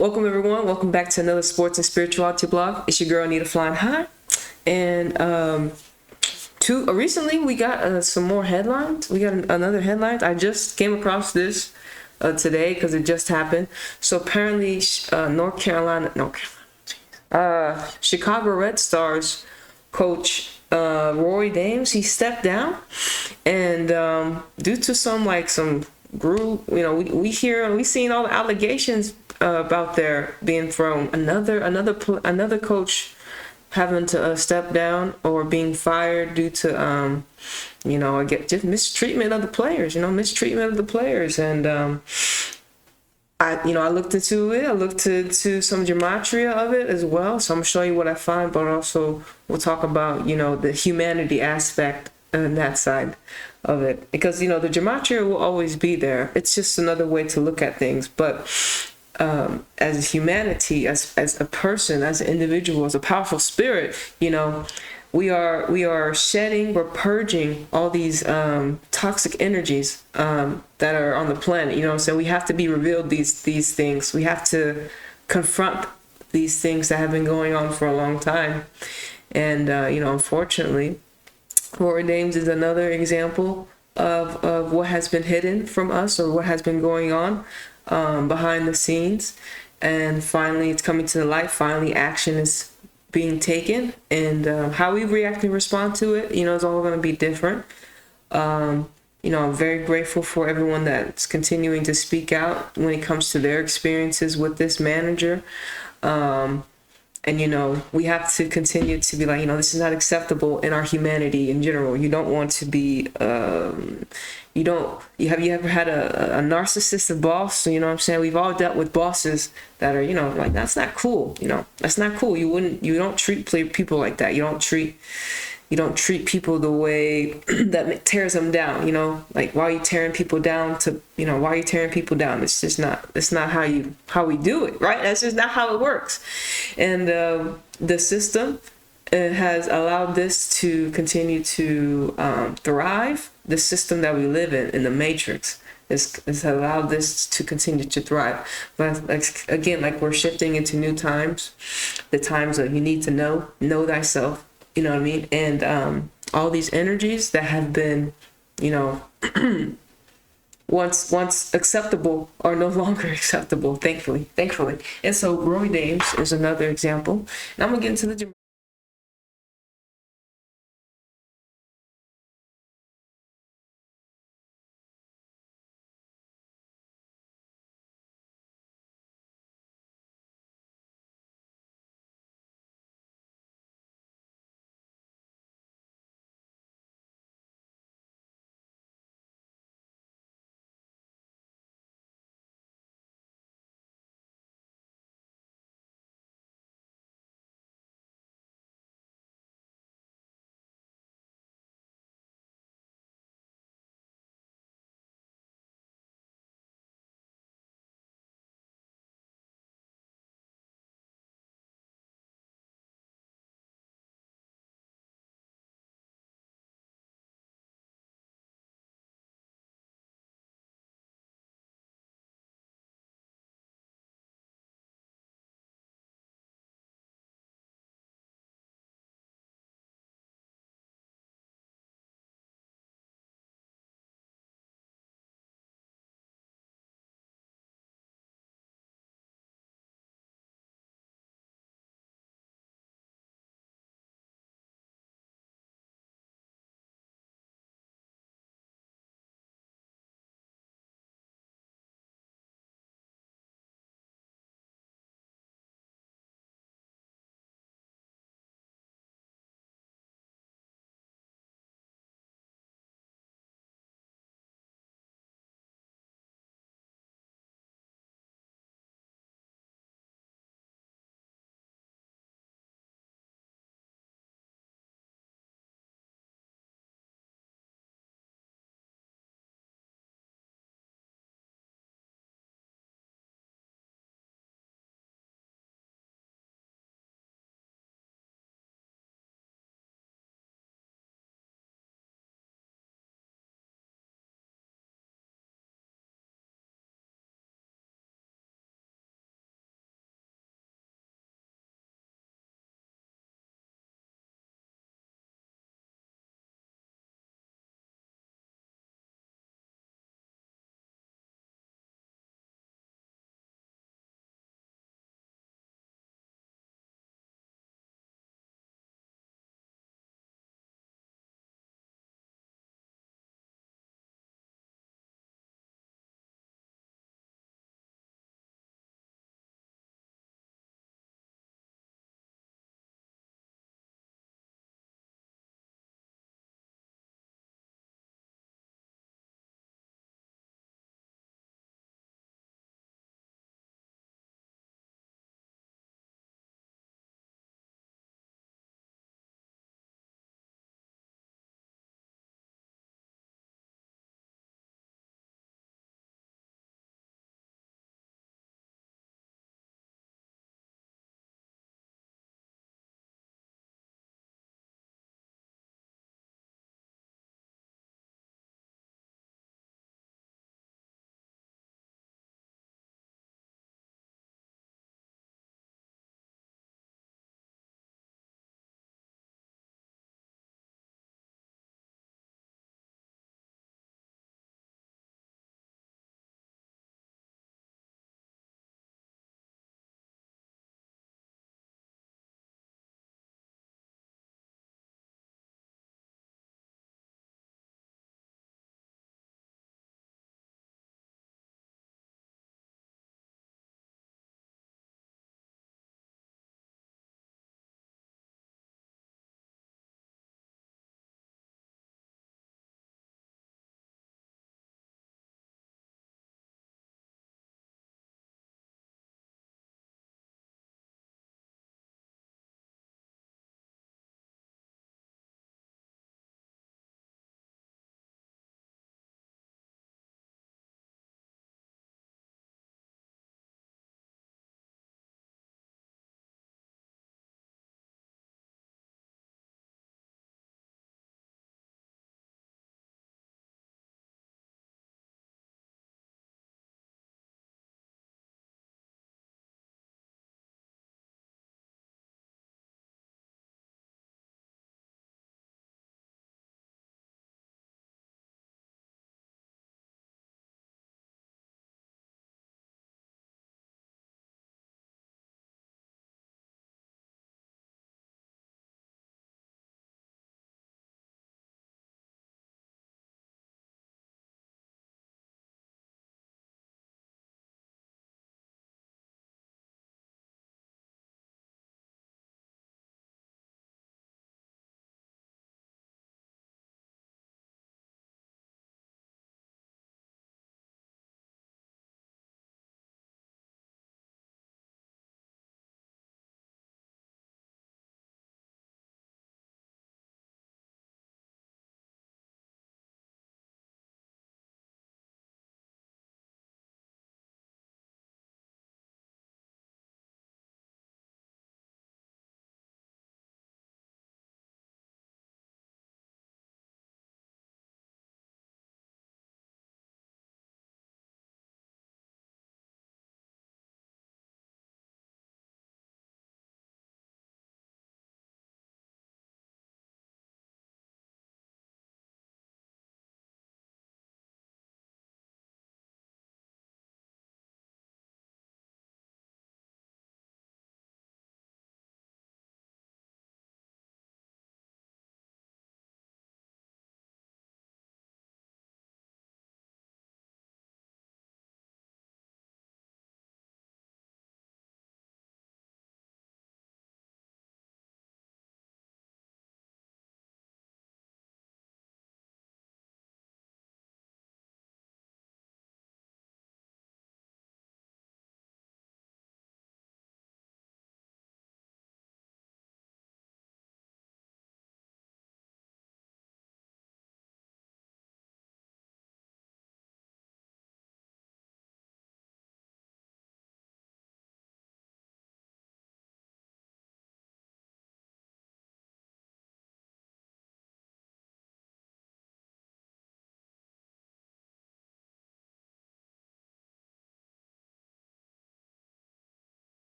Welcome everyone. Welcome back to another sports and spirituality blog. It's your girl Anita flying high, and recently we got some more headlines. We got another headline. I just came across this today because it just happened. So apparently, Chicago Red Stars coach Rory Dames, he stepped down, and due to some group, we seen all the allegations about there being thrown. Another coach having to step down or being fired due to just mistreatment of the players. And I looked into it. I looked into some GEMATRIA of it as well. So I'm gonna show you what I find, but also we'll talk about the humanity aspect and that side of it, because the GEMATRIA will always be there. It's just another way to look at things. But as humanity, as a person, as an individual, as a powerful spirit, we are shedding, we're purging all these toxic energies that are on the planet. So we have to be revealed these things. We have to confront these things that have been going on for a long time. And unfortunately, Rory Dames is another example of what has been hidden from us, or what has been going on behind the scenes. And finally it's coming to the light. Finally action is being taken, and how we react and respond to it, is all going to be different. I'm very grateful for everyone that's continuing to speak out when it comes to their experiences with this manager. And we have to continue to be like, this is not acceptable in our humanity in general. You don't want to be, you ever had a narcissistic boss? You know what I'm saying? We've all dealt with bosses that are, like, that's not cool. That's not cool. You don't treat people like that. You don't treat people the way that tears them down. Like, why are you tearing people down why are you tearing people down? It's not how we do it, right? That's just not how it works. And the system has allowed this to continue to thrive. The system that we live in the matrix, has allowed this to continue to thrive. But again, we're shifting into new times, the times of you need to know thyself. You know what I mean? And all these energies that have been, once acceptable are no longer acceptable, thankfully. And so Rory Dames is another example. And I'm gonna get into the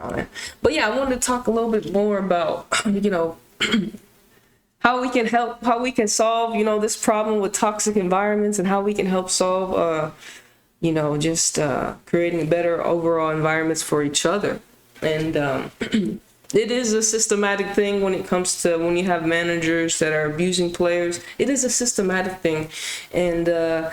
all that. But yeah, I wanted to talk a little bit more about, how we can solve, this problem with toxic environments, and how we can help solve, creating better overall environments for each other. And it is a systematic thing when it comes to when you have managers that are abusing players. It is a systematic thing. And I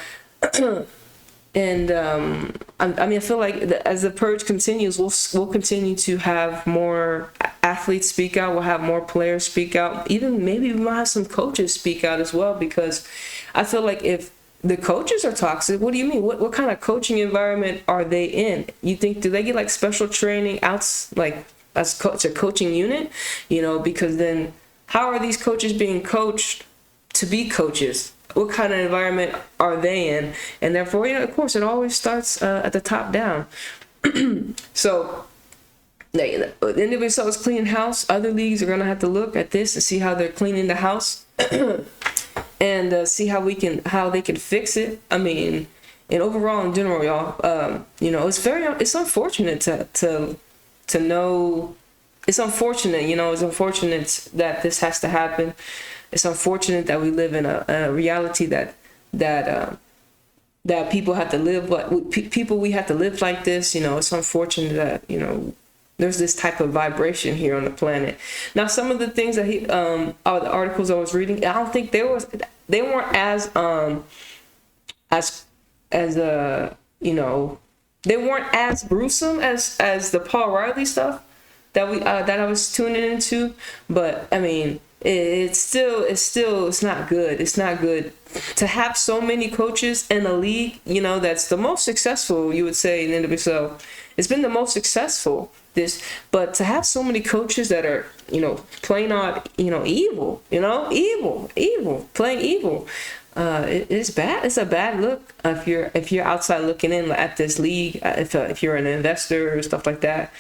feel like as the purge continues, we'll continue to have more athletes speak out. We'll have more players speak out. Even maybe we might have some coaches speak out as well, because I feel like if the coaches are toxic, what do you mean? What kind of coaching environment are they in? You think, do they get like special training as a coaching unit? Because then how are these coaches being coached to be coaches? What kind of environment are they in? And therefore, of course, it always starts at the top down. So, the NWSL is cleaning house. Other leagues are going to have to look at this and see how they're cleaning the house and see how they can fix it. I mean, and overall, in general, y'all, it's unfortunate to know. It's unfortunate, it's unfortunate that this has to happen. It's unfortunate that we live in a reality that people have to live, but we have to live like this. It's unfortunate that there's this type of vibration here on the planet. Now, some of the things that the articles I was reading, I don't think they weren't as they weren't as gruesome as the Paul Riley stuff that I was tuning into, but I mean. It's not good. It's not good to have so many coaches in a league, that's the most successful, you would say, in NWSL. It's been the most successful. But to have so many coaches that are, playing on, evil, playing evil, it's bad. It's a bad look if you're outside looking in at this league, if you're an investor or stuff like that.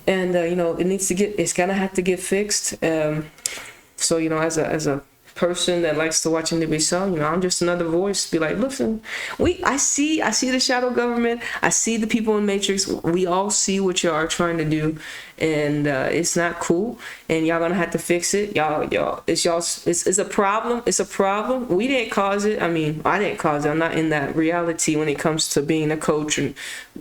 And it's gonna have to get fixed. So as a person that likes to watch NWSL, I'm just another voice. Be like, listen, I see the shadow government. I see the people in Matrix. We all see what y'all are trying to do, and it's not cool. And y'all gonna have to fix it. It's a problem. It's a problem. We didn't cause it. I mean, I didn't cause it. I'm not in that reality when it comes to being a coach and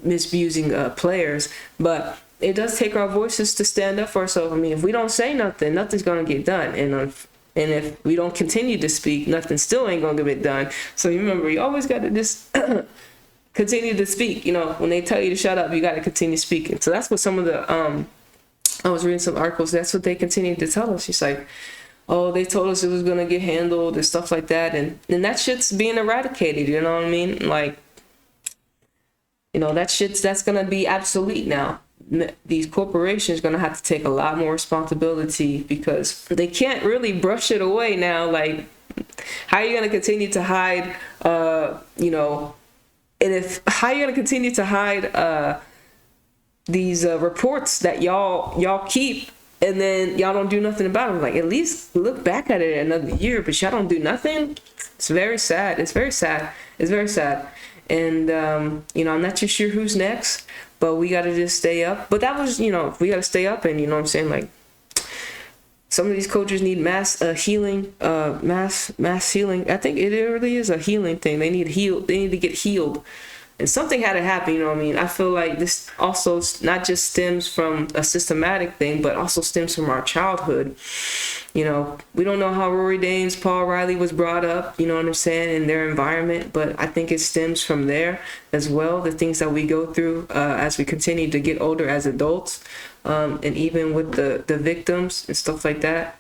misusing players, but it does take our voices to stand up for ourselves. I mean, if we don't say nothing, nothing's going to get done. And if we don't continue to speak, nothing still ain't going to get done. So you remember, you always got to just continue to speak. When they tell you to shut up, you got to continue speaking. So that's what some of the, I was reading some articles, that's what they continue to tell us. She's like, oh, they told us it was going to get handled and stuff like that. And that shit's being eradicated, you know what I mean? Like, that's going to be obsolete now. These corporations are going to have to take a lot more responsibility, because they can't really brush it away now. Like, how are you going to continue to hide, how are you going to continue to hide these reports that y'all keep, and then y'all don't do nothing about them? Like, at least look back at it another year, but y'all don't do nothing. It's very sad. It's very sad. It's very sad. And, I'm not too sure who's next, but we got to just stay up. But that was, we got to stay up, and, what I'm saying? Like, some of these coaches need mass healing, mass healing. I think it really is a healing thing. They need to get healed. And something had to happen, what I mean? I feel like this also not just stems from a systematic thing, but also stems from our childhood. We don't know how Rory Danes, Paul Riley was brought up, what I'm saying, in their environment, but I think it stems from there as well, the things that we go through as we continue to get older as adults, and even with the victims and stuff like that.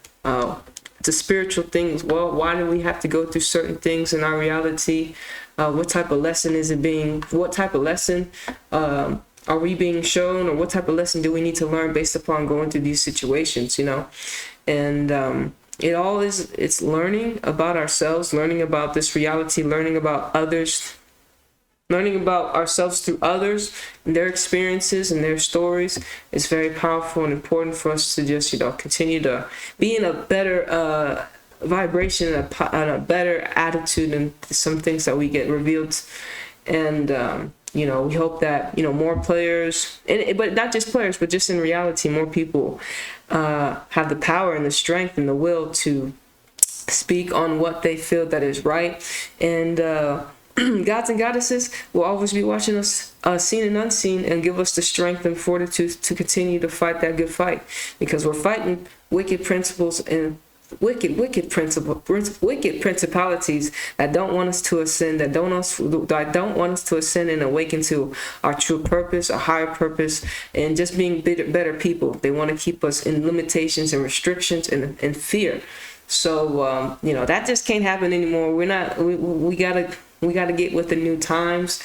It's a spiritual thing as well. Why do we have to go through certain things in our reality? What type of lesson are we being shown, or what type of lesson do we need to learn based upon going through these situations, And it's learning about ourselves, learning about this reality, learning about others, learning about ourselves through others and their experiences and their stories. Is very powerful and important for us to just, continue to be in a better vibration and a better attitude, and some things that we get revealed. And We hope that, more players, but not just players, but just in reality, more people have the power and the strength and the will to speak on what they feel that is right. And gods and goddesses will always be watching us, seen and unseen, and give us the strength and fortitude to continue to fight that good fight, because we're fighting wicked principles and wicked principalities that don't want us to ascend, that don't want us to ascend and awaken to our true purpose, our higher purpose, and just being better people. They want to keep us in limitations and restrictions and fear. So that just can't happen anymore. We gotta get with the new times.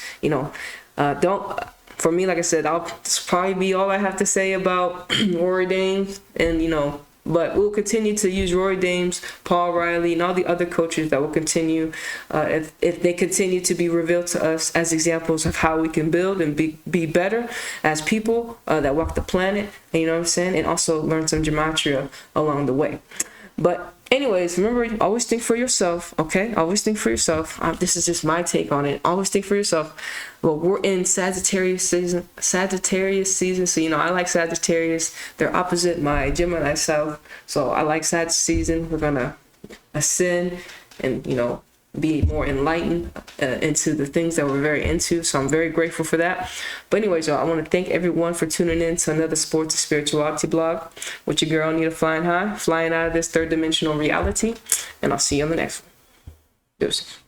For me, like I said, this probably be all I have to say about Rory Dames, and but we'll continue to use Rory Dames, Paul Riley, and all the other coaches that will continue, if they continue to be revealed to us as examples of how we can build and be better as people that walk the planet, and also learn some gematria along the way. But anyways, remember, always think for yourself, okay? Always think for yourself. This is just my take on it. Always think for yourself. Well, we're in Sagittarius season. So, I like Sagittarius. They're opposite my Gemini self. So I like Sag season. We're going to ascend and, be more enlightened into the things that we're very into. So I'm very grateful for that. But anyways, y'all, I want to thank everyone for tuning in to another Sports and Spirituality blog with your girl Anita, flying out of this third dimensional reality. And I'll see you on the next one. Deuce.